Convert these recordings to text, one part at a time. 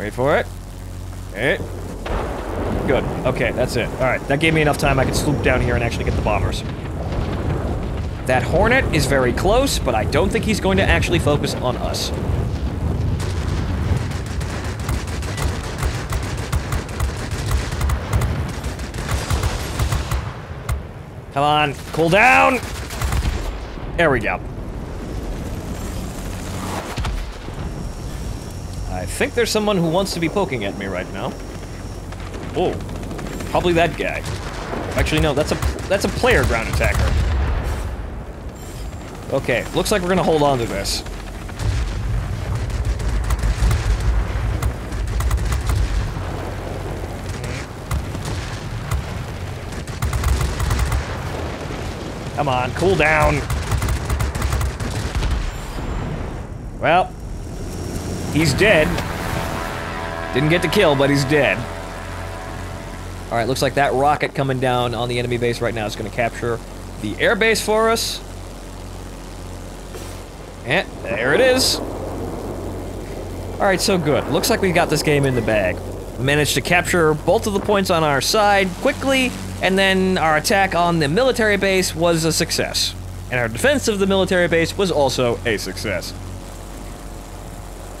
Wait for it. Hey. Good. Okay, that's it. Alright, that gave me enough time I could swoop down here and actually get the bombers. That Hornet is very close, but I don't think he's going to actually focus on us. Come on, cool down! There we go. I think there's someone who wants to be poking at me right now. Oh, probably that guy. Actually, no, that's a player ground attacker. Okay, looks like we're gonna hold on to this. Come on, cool down. Well, he's dead. Didn't get the kill, but he's dead. Alright, looks like that rocket coming down on the enemy base right now is going to capture the air base for us. And there it is. Alright, so good. Looks like we got this game in the bag. Managed to capture both of the points on our side quickly, and then our attack on the military base was a success. And our defense of the military base was also a success.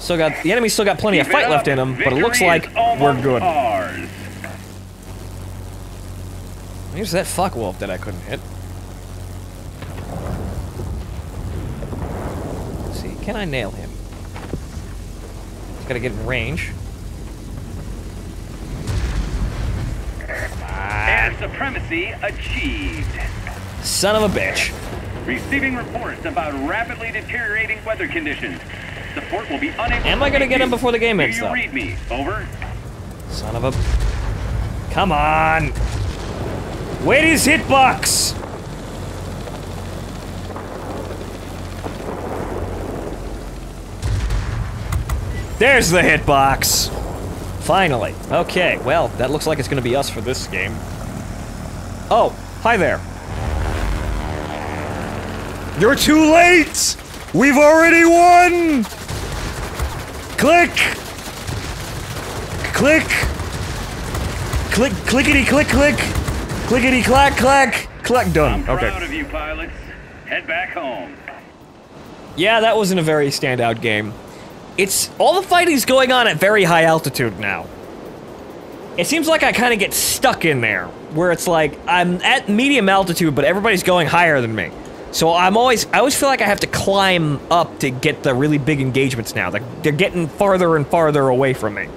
The enemy still got plenty of fight left in them, but it looks like we're good. Here's that fuckwolf that I couldn't hit. Let's see, can I nail him? Just gotta get in range. Air supremacy achieved. Son of a bitch. Receiving reports about rapidly deteriorating weather conditions. Support will be unable. Am I gonna get him before the game ends, though? Do you read me? Over. Son of a... Come on! Wait his hitbox! There's the hitbox! Finally. Okay, well, that looks like it's gonna be us for this game. Oh, hi there. You're too late! We've already won! Click! Click! Click, clickety, click, click! Clickety, clack, clack! Clack, done. I'm Okay. proud of you, pilots. Head back home. Yeah, that wasn't a very standout game. It's all the fighting's going on at very high altitude now. It seems like I kind of get stuck in there, where it's like I'm at medium altitude, but everybody's going higher than me. So I always feel like I have to climb up to get the really big engagements now. They're getting farther and farther away from me.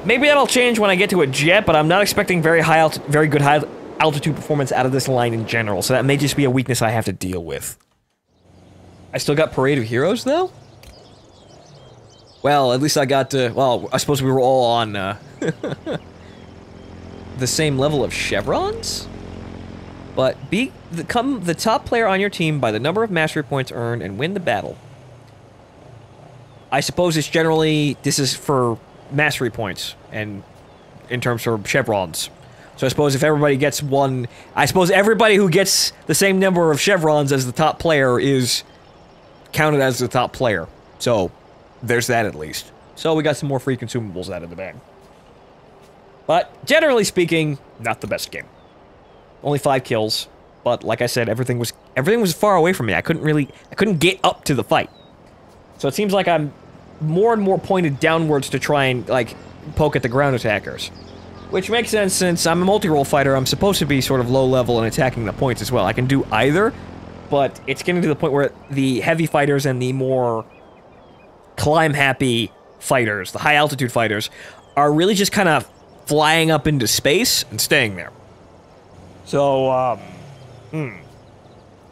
Maybe that'll change when I get to a jet, but I'm not expecting very good high altitude performance out of this line in general. So that may just be a weakness I have to deal with. I still got Parade of Heroes though? Well, at least I got well, I suppose we were all on the same level of chevrons? But become the top player on your team by the number of mastery points earned and win the battle. I suppose it's generally, this is for mastery points and in terms of chevrons. So I suppose if everybody gets one, I suppose everybody who gets the same number of chevrons as the top player is counted as the top player. So there's that at least. So we got some more free consumables out of the bag. But generally speaking, not the best game. Only 5 kills, but like I said, everything was far away from me. I couldn't get up to the fight. So it seems like I'm more and more pointed downwards to try and, like, poke at the ground attackers. Which makes sense since I'm a multi-role fighter, I'm supposed to be sort of low level and attacking the points as well. I can do either, but it's getting to the point where the heavy fighters and the more climb-happy fighters, the high-altitude fighters, are really just kind of flying up into space and staying there. So,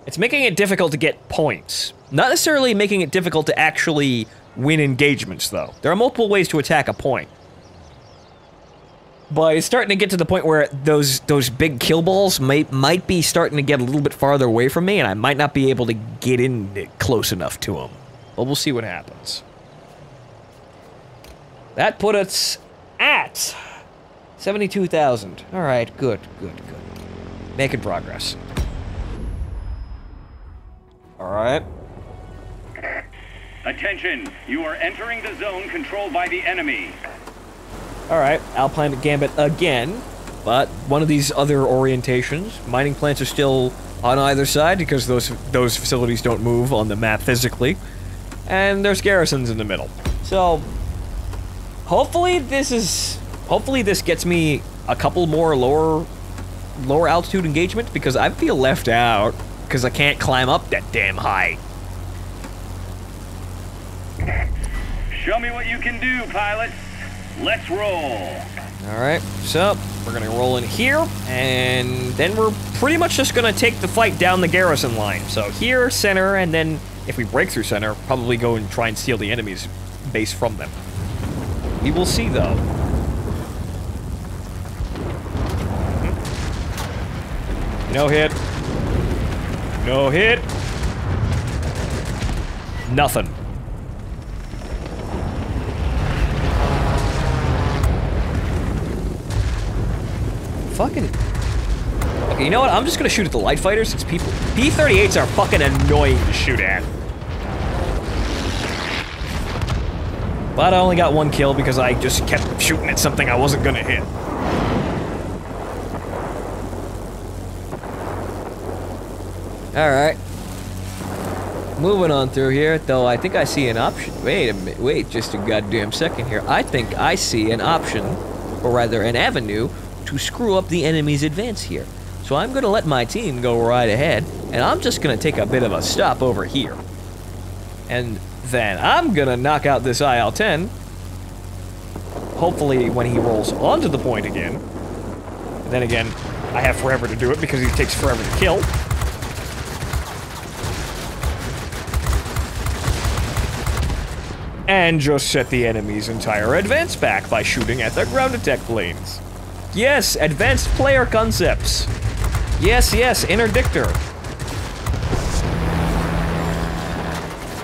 it's making it difficult to get points. Not necessarily making it difficult to actually win engagements, though. There are multiple ways to attack a point. But it's starting to get to the point where those big kill balls might be starting to get a little bit farther away from me, and I might not be able to get in close enough to them. But we'll see what happens. That put us at 72,000. Alright, good. Making progress. Alright. Attention, you are entering the zone controlled by the enemy. Alright, Alpine Gambit again, but one of these other orientations. Mining plants are still on either side because those facilities don't move on the map physically. And there's garrisons in the middle. So, hopefully this gets me a couple more lower altitude engagement, because I feel left out because I can't climb up that damn high. Show me what you can do, pilot. Let's roll. Alright, so we're gonna roll in here, and then we're pretty much just gonna take the fight down the garrison line. So here, center, and then if we break through center, probably go and try and steal the enemy's base from them. We will see, though. No hit. No hit. Nothing. Fucking... Okay, you know what? I'm just gonna shoot at the light fighters, since P-38s are fucking annoying to shoot at. But I only got one kill because I just kept shooting at something I wasn't gonna hit. Alright. Moving on through here, though I think I see an option. Wait a minute, wait just a goddamn second here. I think I see an option, or rather an avenue, to screw up the enemy's advance here. So I'm gonna let my team go right ahead, and I'm just gonna take a bit of a stop over here. And then I'm gonna knock out this IL-10, hopefully when he rolls onto the point again. And then again, I have forever to do it because he takes forever to kill. And just set the enemy's entire advance back by shooting at their ground attack planes. Yes, advanced player concepts. Yes, yes, Interdictor.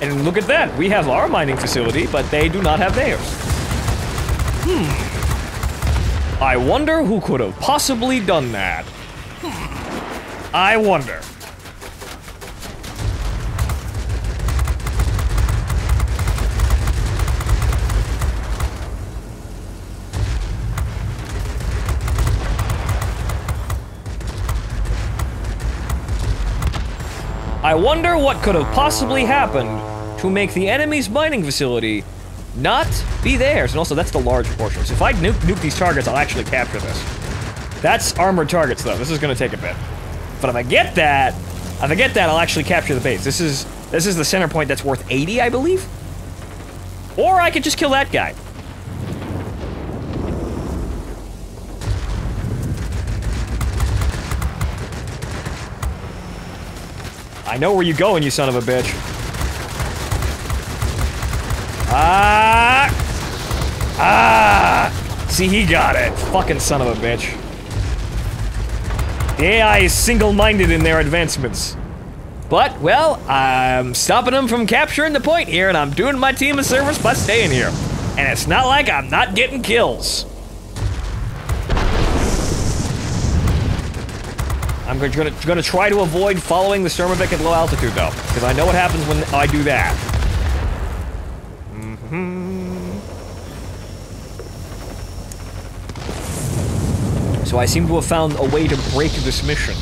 And look at that, we have our mining facility, but they do not have theirs. I wonder who could have possibly done that. I wonder. I wonder what could have possibly happened to make the enemy's mining facility not be theirs. And also, that's the large portion. So if I nuke these targets, I'll actually capture this. That's armored targets, though. This is going to take a bit. But if I get that, I'll actually capture the base. This is the center point that's worth 80, I believe. Or I could just kill that guy. I know where you're going, you son of a bitch. See, he got it. Fucking son of a bitch. The AI is single-minded in their advancements. But, well, I'm stopping them from capturing the point here, and I'm doing my team a service by staying here. And it's not like I'm not getting kills. I'm gonna try to avoid following the Sturmovik at low altitude, though, because I know what happens when I do that. So I seem to have found a way to break this mission.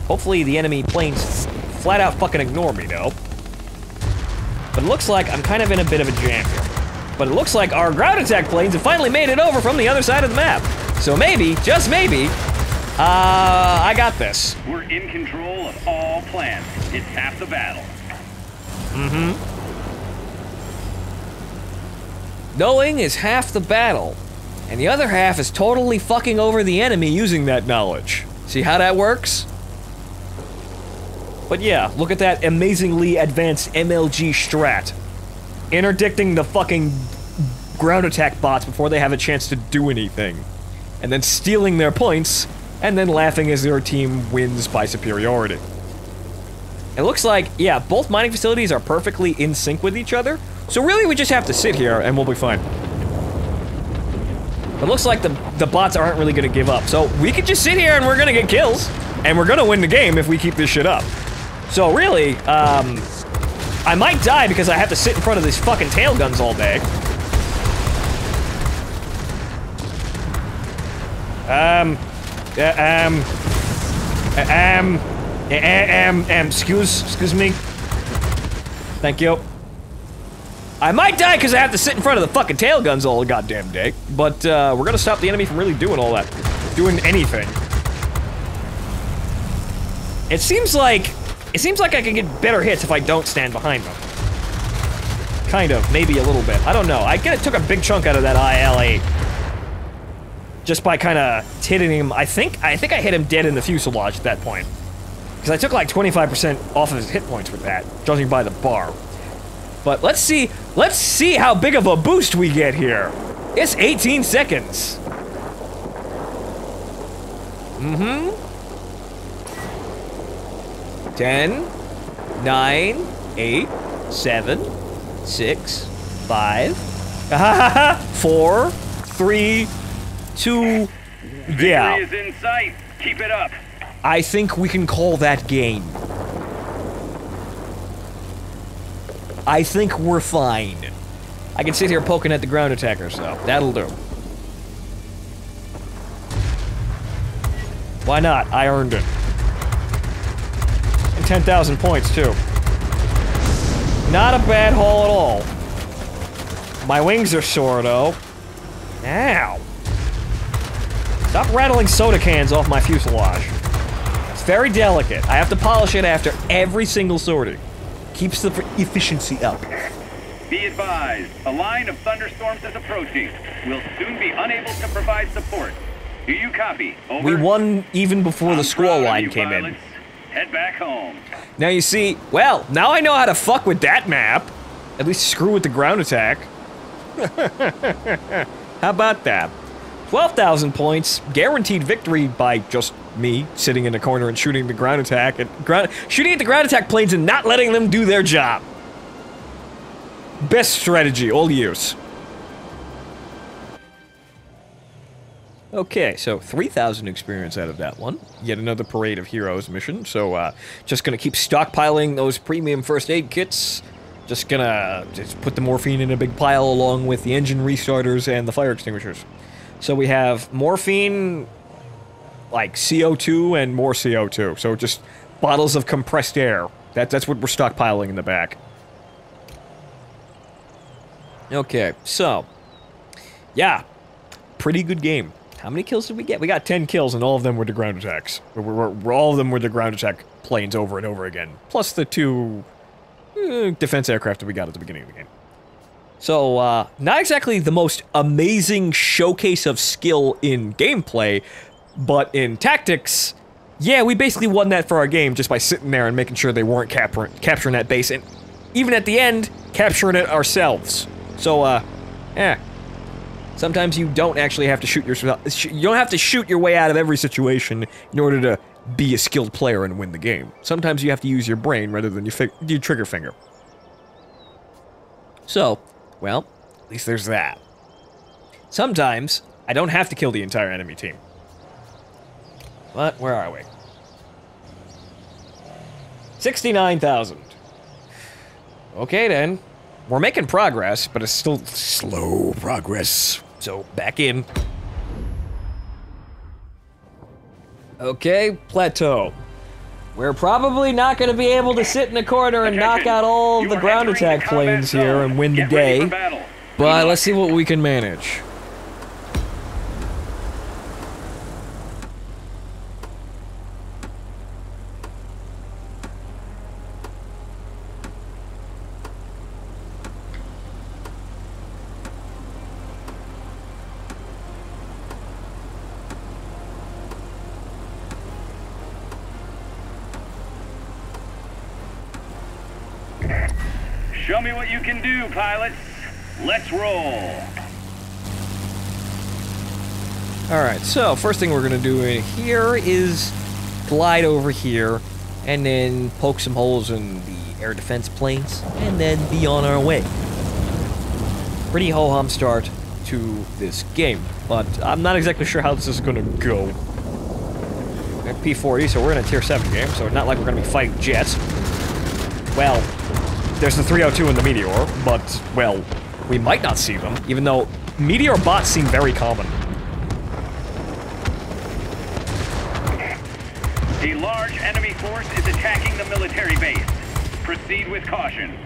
Hopefully the enemy planes flat out fucking ignore me, though. But it looks like I'm kind of in a bit of a jam here. But it looks like our ground attack planes have finally made it over from the other side of the map. So maybe, just maybe, I got this. We're in control of all plans. It's half the battle. Knowing is half the battle, and the other half is totally fucking over the enemy using that knowledge. See how that works? But yeah, look at that amazingly advanced MLG strat. Interdicting the fucking ground attack bots before they have a chance to do anything. And then stealing their points, and then laughing as their team wins by superiority. It looks like, yeah, both mining facilities are perfectly in sync with each other, so really we just have to sit here and we'll be fine. It looks like the bots aren't really gonna give up, so we could just sit here and we're gonna get kills, and we're gonna win the game if we keep this shit up. So really, I might die because I have to sit in front of these fucking tail guns all day. Excuse me. Thank you. I might die because I have to sit in front of the fucking tail guns all goddamn day, but we're gonna stop the enemy from really doing all that, doing anything. It seems like I can get better hits if I don't stand behind them. Kind of, maybe a little bit. I don't know. I took a big chunk out of that IL-8 just by kind of hitting him. I think I hit him dead in the fuselage at that point because I took like 25% off of his hit points with that, judging by the bar. But let's see how big of a boost we get here. It's 18 seconds. Mm-hmm. 10, 9, 8, 7, 6, 5, 4, 3, 2, yeah. Victory is in sight. Keep it up. I think we can call that game. I think we're fine. I can sit here poking at the ground attackers, though. That'll do. Why not? I earned it. And 10,000 points, too. Not a bad haul at all. My wings are sore, though. Ow. Stop rattling soda cans off my fuselage. It's very delicate. I have to polish it after every single sortie. Keeps the efficiency up. Be advised, a line of thunderstorms is approaching. We'll soon be unable to provide support. Do you copy? Over. We won even before the squall line came in. Head back home. Now you see, well, now I know how to fuck with that map. At least screw with the ground attack. How about that? 12,000 points, guaranteed victory by just me sitting in a corner and shooting the ground attack and shooting at the ground attack planes and not letting them do their job. Best strategy, all use. Okay, so 3,000 experience out of that one. Yet another Parade of Heroes mission. So, just gonna keep stockpiling those premium first aid kits. Just put the morphine in a big pile along with the engine restarters and the fire extinguishers. So we have morphine, like CO2 and more CO2. So just bottles of compressed air. That's what we're stockpiling in the back. Okay, so yeah, pretty good game. How many kills did we get? We got 10 kills, and all of them were the ground attacks. All of them were the ground attack planes over and over again, plus the 2 defense aircraft that we got at the beginning of the game. So, not exactly the most amazing showcase of skill in gameplay, but in tactics, yeah, we basically won that for our game just by sitting there and making sure they weren't capturing that base, and even at the end, capturing it ourselves. So, yeah. Sometimes you don't actually have to shoot yourself. You don't have to shoot your way out of every situation in order to be a skilled player and win the game. Sometimes you have to use your brain rather than your trigger finger. So, well, at least there's that. Sometimes, I don't have to kill the entire enemy team. But, where are we? 69,000. Okay then. We're making progress, but it's still slow progress. So, back in. Okay, plateau. We're probably not going to be able to sit in a corner and knock out all the ground attack planes here and win the day. But let's see what we can manage. Show me what you can do, pilots. Let's roll. Alright, so first thing we're going to do in here is glide over here and then poke some holes in the air defense planes and then be on our way. Pretty ho-hum start to this game, but I'm not exactly sure how this is going to go. We're at P40, so we're in a Tier 7 game, so it's not like we're going to be fighting jets. Well, there's the 302 and the Meteor, but, well, we might not see them, even though Meteor bots seem very common. A large enemy force is attacking the military base. Proceed with caution.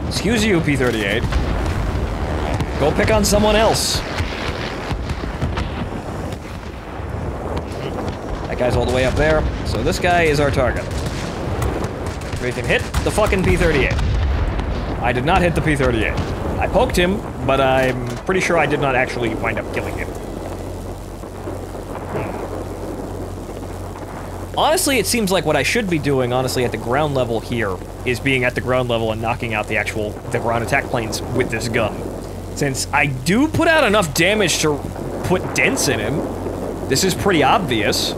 Excuse you, P-38. Go pick on someone else. That guy's all the way up there, so this guy is our target. We can hit the fucking P-38. I did not hit the P-38. I poked him, but I'm pretty sure I did not actually wind up killing him. Honestly, it seems like what I should be doing, honestly, at the ground level here, is being at the ground level and knocking out the ground attack planes with this gun. Since I do put out enough damage to put dents in him, this is pretty obvious.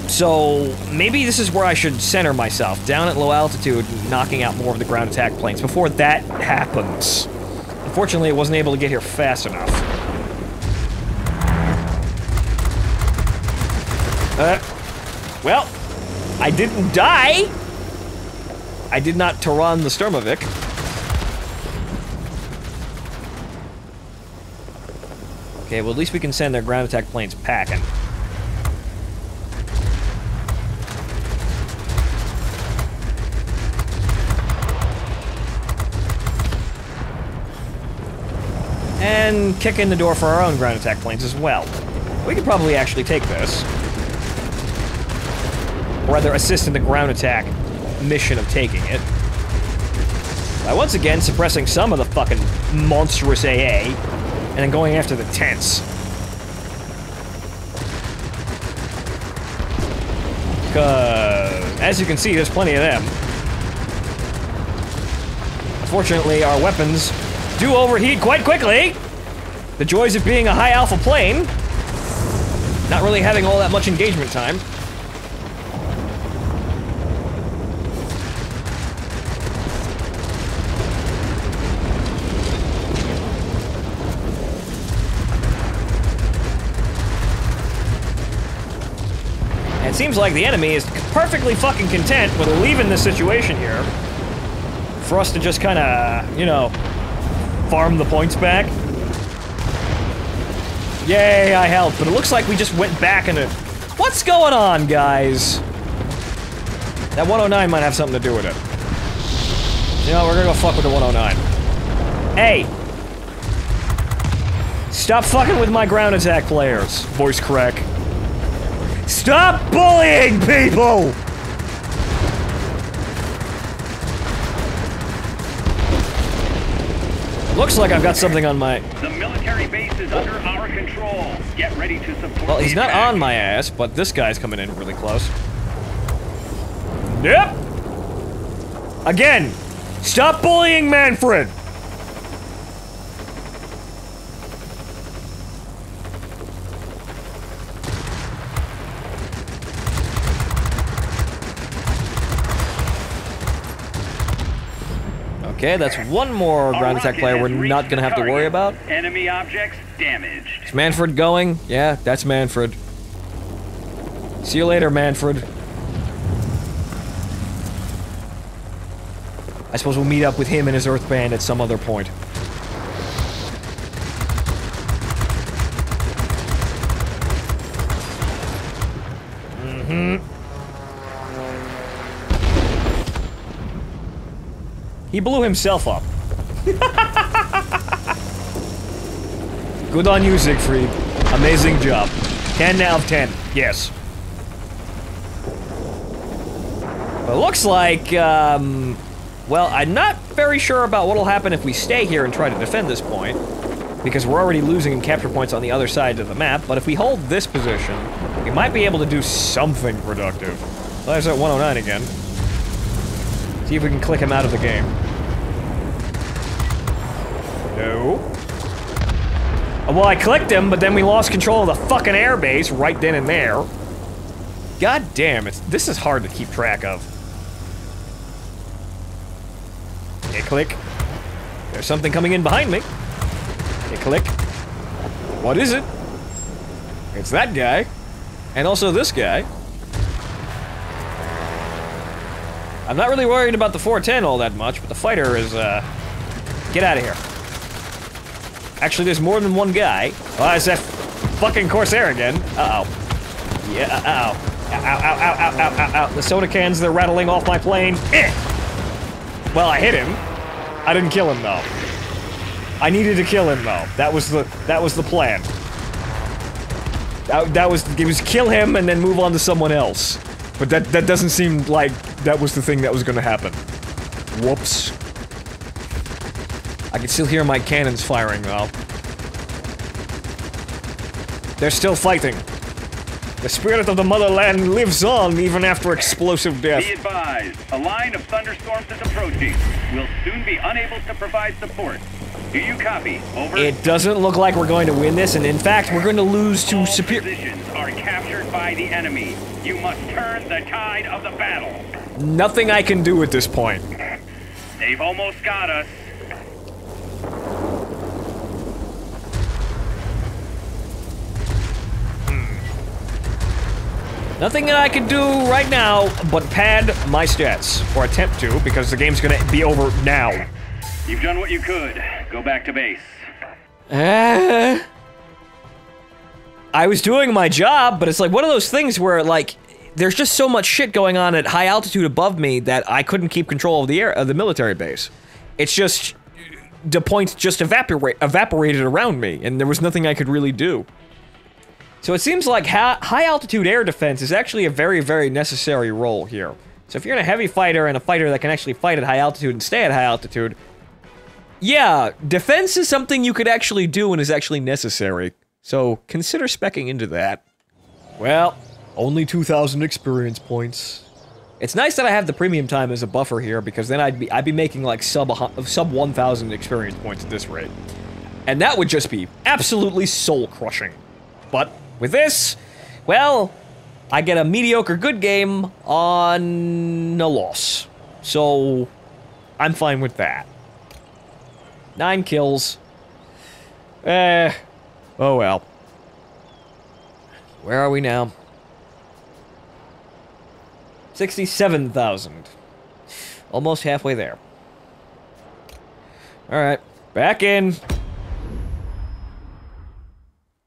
So, maybe this is where I should center myself, down at low altitude, knocking out more of the ground attack planes before that happens. Unfortunately, I wasn't able to get here fast enough. Well, I didn't die! I did not Tehran the Sturmovik. Okay, well at least we can send their ground attack planes packing. And kick in the door for our own ground attack planes as well. We could probably actually take this. Or rather, assist in the ground attack mission of taking it. By once again suppressing some of the fucking monstrous AA, and then going after the tents. Because, as you can see, there's plenty of them. Unfortunately, our weapons do overheat quite quickly. The joys of being a high alpha plane. Not really having all that much engagement time. It seems like the enemy is perfectly fucking content with leaving this situation here for us to just kind of, you know, farm the points back. Yay, I helped, but it looks like we just went back into... What's going on, guys? That 109 might have something to do with it. You know, we're gonna go fuck with the 109. Hey! Stop fucking with my ground attack players, voice crack. Stop bullying people! Looks like I've got something on my... The military base is under our control. Get ready to support. Well, he's not on my ass, but this guy's coming in really close. Yep! Again! Stop bullying Manfred! Okay, that's one more ground attack player we're not gonna have to worry about. Enemy objects damaged. Is Manfred going? Yeah, that's Manfred. See you later, Manfred. I suppose we'll meet up with him and his Earth band at some other point. Mm-hmm. He blew himself up. Good on you, Siegfried. Amazing job. 10 out of 10. Yes. But it looks like, well, I'm not very sure about what'll happen if we stay here and try to defend this point, because we're already losing in capture points on the other side of the map, but if we hold this position, we might be able to do something productive. Well, there's that 109 again. See if we can click him out of the game. No. Well, I clicked him, but then we lost control of the fucking airbase right then and there. God damn, this is hard to keep track of. Okay, click. There's something coming in behind me. Okay, click. What is it? It's that guy. And also this guy. I'm not really worried about the 410 all that much, but the fighter is, get out of here. Actually, there's more than one guy. Oh, it's that fucking Corsair again. Uh-oh. Yeah, uh-oh. Ow, ow, ow, ow, ow, ow, ow. The soda cans, they're rattling off my plane. Eh! Well, I hit him. I didn't kill him, though. I needed to kill him, though. That was the plan. It was kill him and then move on to someone else. But that doesn't seem like that was the thing that was gonna happen. Whoops. I can still hear my cannons firing, though. They're still fighting. The spirit of the motherland lives on even after explosive death. Be advised, a line of thunderstorms is approaching. We'll soon be unable to provide support. Do you copy? Over. It doesn't look like we're going to win this, and in fact, we're going to lose to superior. Positions are captured by the enemy. You must turn the tide of the battle. Nothing I can do at this point. They've almost got us. Nothing that I can do right now but pad my stats, or attempt to, because the game's gonna be over now. You've done what you could. Go back to base. I was doing my job, but it's like one of those things where, like, there's just so much shit going on at high altitude above me that I couldn't keep control of the military base. It's just the points just evaporated around me, and there was nothing I could really do. So it seems like high-altitude air defense is actually a very, very necessary role here. So if you're in a heavy fighter and a fighter that can actually fight at high altitude and stay at high altitude, yeah, defense is something you could actually do and is actually necessary. So consider speccing into that. Well, only 2,000 experience points. It's nice that I have the premium time as a buffer here, because then I'd be making like sub 1,000 experience points at this rate. And that would just be absolutely soul-crushing. But with this, well, I get a mediocre good game on a loss. So, I'm fine with that. 9 kills. Oh well. Where are we now? 67,000. Almost halfway there. Alright, back in.